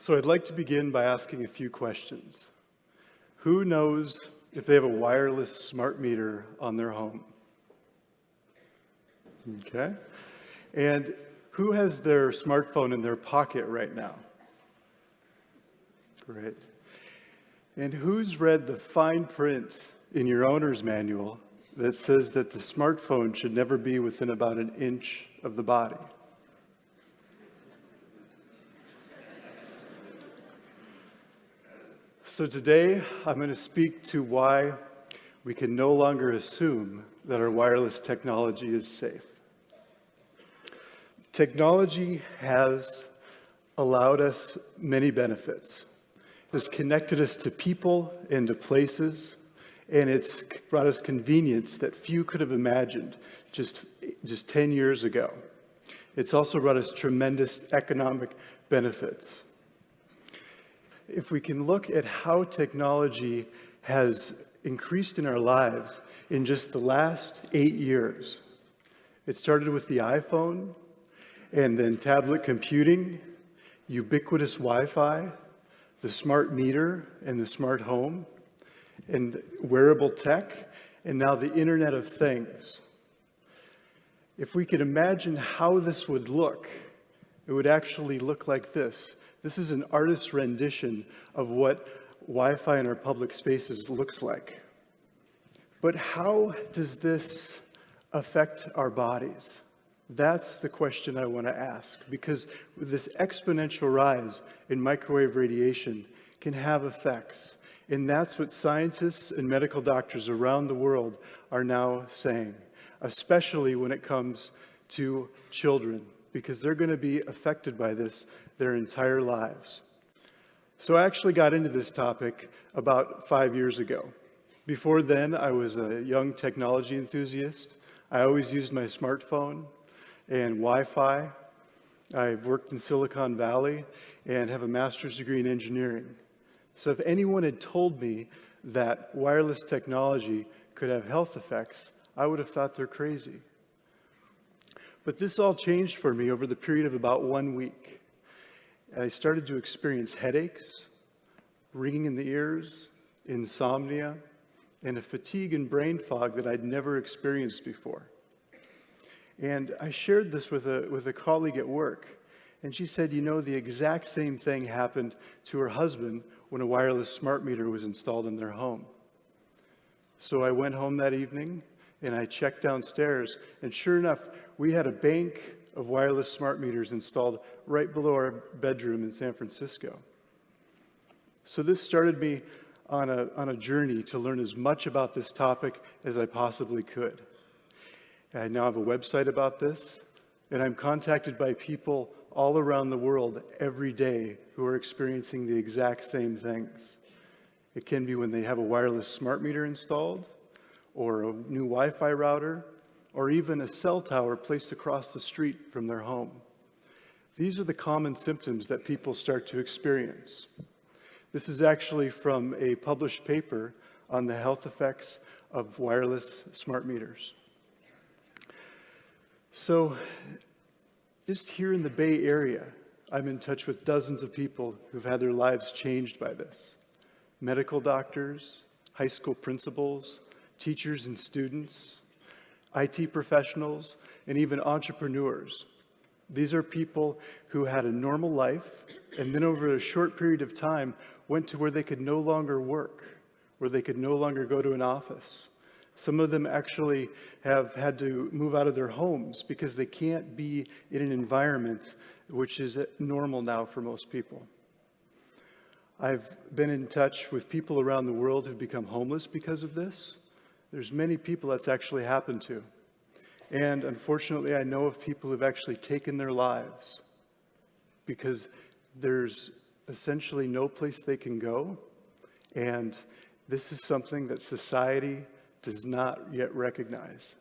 So I'd like to begin by asking a few questions. Who knows if they have a wireless smart meter on their home? Okay. And who has their smartphone in their pocket right now? Great. And who's read the fine print in your owner's manual that says that the smartphone should never be within about an inch of the body? So today, I'm going to speak to why we can no longer assume that our wireless technology is safe. Technology has allowed us many benefits. It's connected us to people and to places, and it's brought us convenience that few could have imagined just 10 years ago. It's also brought us tremendous economic benefits. If we can look at how technology has increased in our lives in just the last 8 years, it started with the iPhone, and then tablet computing, ubiquitous Wi-Fi, the smart meter and the smart home, and wearable tech, and now the Internet of Things. If we could imagine how this would look, it would actually look like this. This is an artist's rendition of what Wi-Fi in our public spaces looks like. But how does this affect our bodies? That's the question I want to ask, because this exponential rise in microwave radiation can have effects. And that's what scientists and medical doctors around the world are now saying, especially when it comes to children, because they're going to be affected by this their entire lives. So I actually got into this topic about 5 years ago. Before then, I was a young technology enthusiast. I always used my smartphone and Wi-Fi. I've worked in Silicon Valley and have a master's degree in engineering. So if anyone had told me that wireless technology could have health effects, I would have thought they're crazy. But this all changed for me over the period of about 1 week. And I started to experience headaches, ringing in the ears, insomnia, and a fatigue and brain fog that I'd never experienced before. And I shared this with a colleague at work, and she said, you know, the exact same thing happened to her husband when a wireless smart meter was installed in their home. So I went home that evening, and I checked downstairs, and sure enough, we had a bank of wireless smart meters installed right below our bedroom in San Francisco. So this started me on a journey to learn as much about this topic as I possibly could. I now have a website about this, and I'm contacted by people all around the world every day who are experiencing the exact same things. It can be when they have a wireless smart meter installed, or a new Wi-Fi router, or even a cell tower placed across the street from their home. These are the common symptoms that people start to experience. This is actually from a published paper on the health effects of wireless smart meters. So, just here in the Bay Area, I'm in touch with dozens of people who've had their lives changed by this. Medical doctors, high school principals, teachers and students, IT professionals, and even entrepreneurs. These are people who had a normal life, and then over a short period of time, went to where they could no longer work, where they could no longer go to an office. Some of them actually have had to move out of their homes because they can't be in an environment which is normal now for most people. I've been in touch with people around the world who've become homeless because of this. There's many people that's actually happened to. And unfortunately, I know of people who've actually taken their lives because there's essentially no place they can go. And this is something that society does not yet recognize.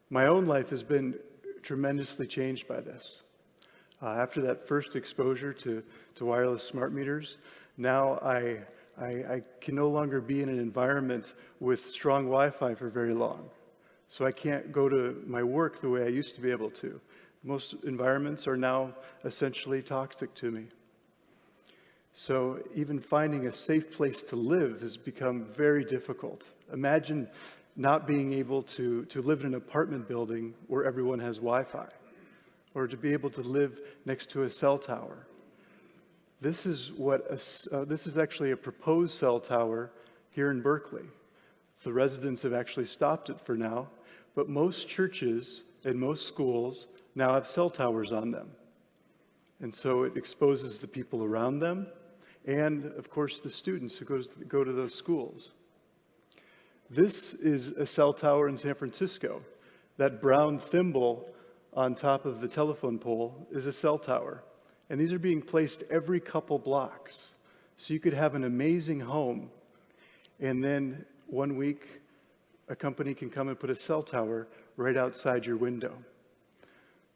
My own life has been tremendously changed by this. After that first exposure to wireless smart meters, now I can no longer be in an environment with strong Wi-Fi for very long. So I can't go to my work the way I used to be able to. Most environments are now essentially toxic to me. So even finding a safe place to live has become very difficult. Imagine not being able to live in an apartment building where everyone has Wi-Fi, or to be able to live next to a cell tower. This is actually a proposed cell tower here in Berkeley. The residents have actually stopped it for now, but most churches and most schools now have cell towers on them. And so it exposes the people around them and, of course, the students who go to those schools. This is a cell tower in San Francisco. That brown thimble on top of the telephone pole is a cell tower. And these are being placed every couple blocks. So you could have an amazing home, and then one week a company can come and put a cell tower right outside your window.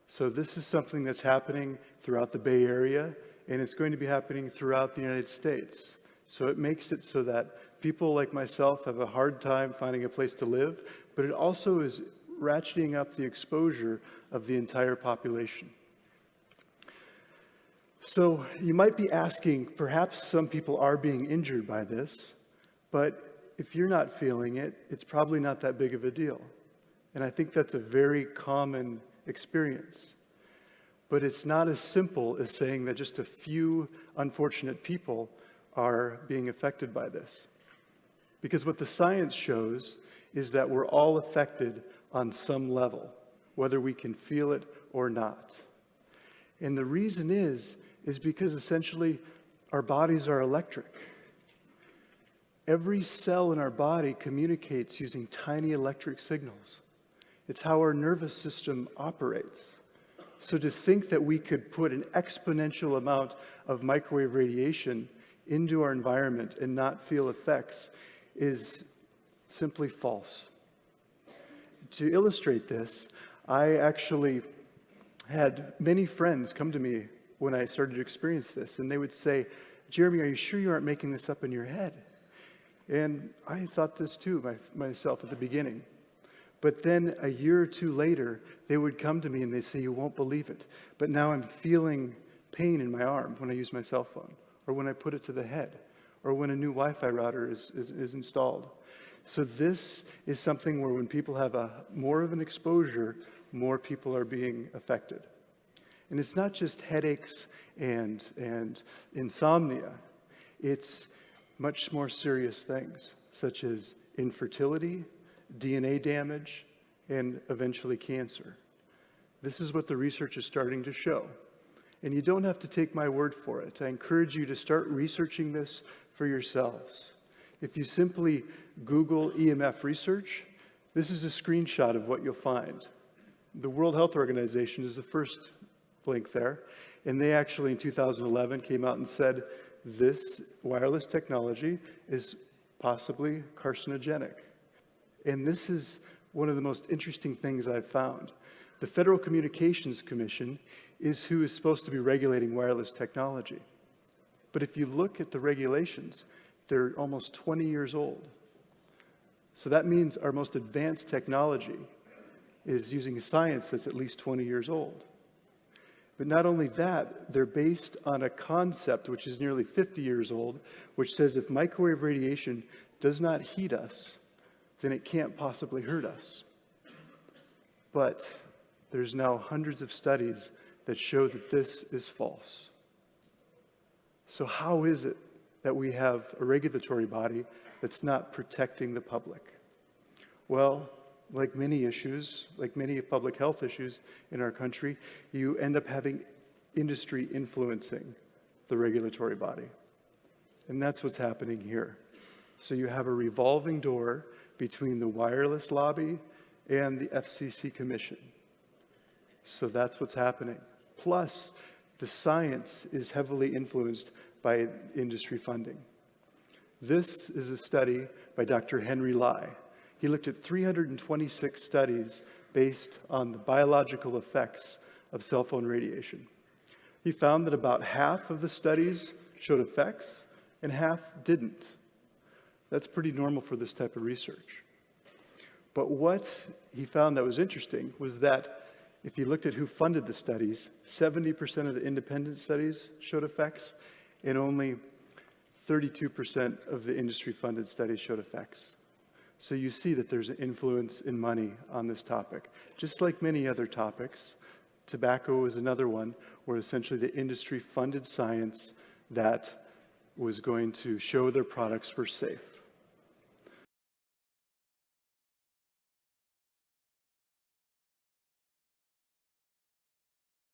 So this is something that's happening throughout the Bay Area, and it's going to be happening throughout the United States. So it makes it so that people like myself have a hard time finding a place to live, but it also is ratcheting up the exposure of the entire population. So you might be asking, perhaps some people are being injured by this, but if you're not feeling it, it's probably not that big of a deal. And I think that's a very common experience. But it's not as simple as saying that just a few unfortunate people are being affected by this. Because what the science shows is that we're all affected on some level, whether we can feel it or not. And the reason is because essentially our bodies are electric. Every cell in our body communicates using tiny electric signals. It's how our nervous system operates. So to think that we could put an exponential amount of microwave radiation into our environment and not feel effects is simply false. To illustrate this, I actually had many friends come to me when I started to experience this, and they would say, "Jeremy, are you sure you aren't making this up in your head?" And I thought this too myself at the beginning. But then a year or two later, they would come to me and they'd say, "You won't believe it, but now I'm feeling pain in my arm when I use my cell phone, or when I put it to the head, or when a new Wi-Fi router is installed." So this is something where when people have more of an exposure, more people are being affected. And it's not just headaches and insomnia. It's much more serious things, such as infertility, DNA damage, and eventually cancer. This is what the research is starting to show. And you don't have to take my word for it. I encourage you to start researching this for yourselves. If you simply Google EMF research, this is a screenshot of what you'll find. The World Health Organization is the first link there, and they actually in 2011 came out and said this wireless technology is possibly carcinogenic. And this is one of the most interesting things I've found. The Federal Communications Commission is who is supposed to be regulating wireless technology. But if you look at the regulations, they're almost 20 years old. So that means our most advanced technology is using science that's at least 20 years old. But not only that, they're based on a concept which is nearly 50 years old, which says if microwave radiation does not heat us, then it can't possibly hurt us. But there's now hundreds of studies that show that this is false. So how is it that we have a regulatory body that's not protecting the public? Well, like many issues, like many public health issues in our country, you end up having industry influencing the regulatory body. And that's what's happening here. So you have a revolving door between the wireless lobby and the FCC Commission. So that's what's happening. Plus, the science is heavily influenced by industry funding. This is a study by Dr. Henry Lai. He looked at 326 studies based on the biological effects of cell phone radiation. He found that about half of the studies showed effects and half didn't. That's pretty normal for this type of research. But what he found that was interesting was that if you looked at who funded the studies, 70% of the independent studies showed effects, and only 32% of the industry-funded studies showed effects. So you see that there's an influence in money on this topic. Just like many other topics, tobacco is another one where essentially the industry funded science that was going to show their products were safe.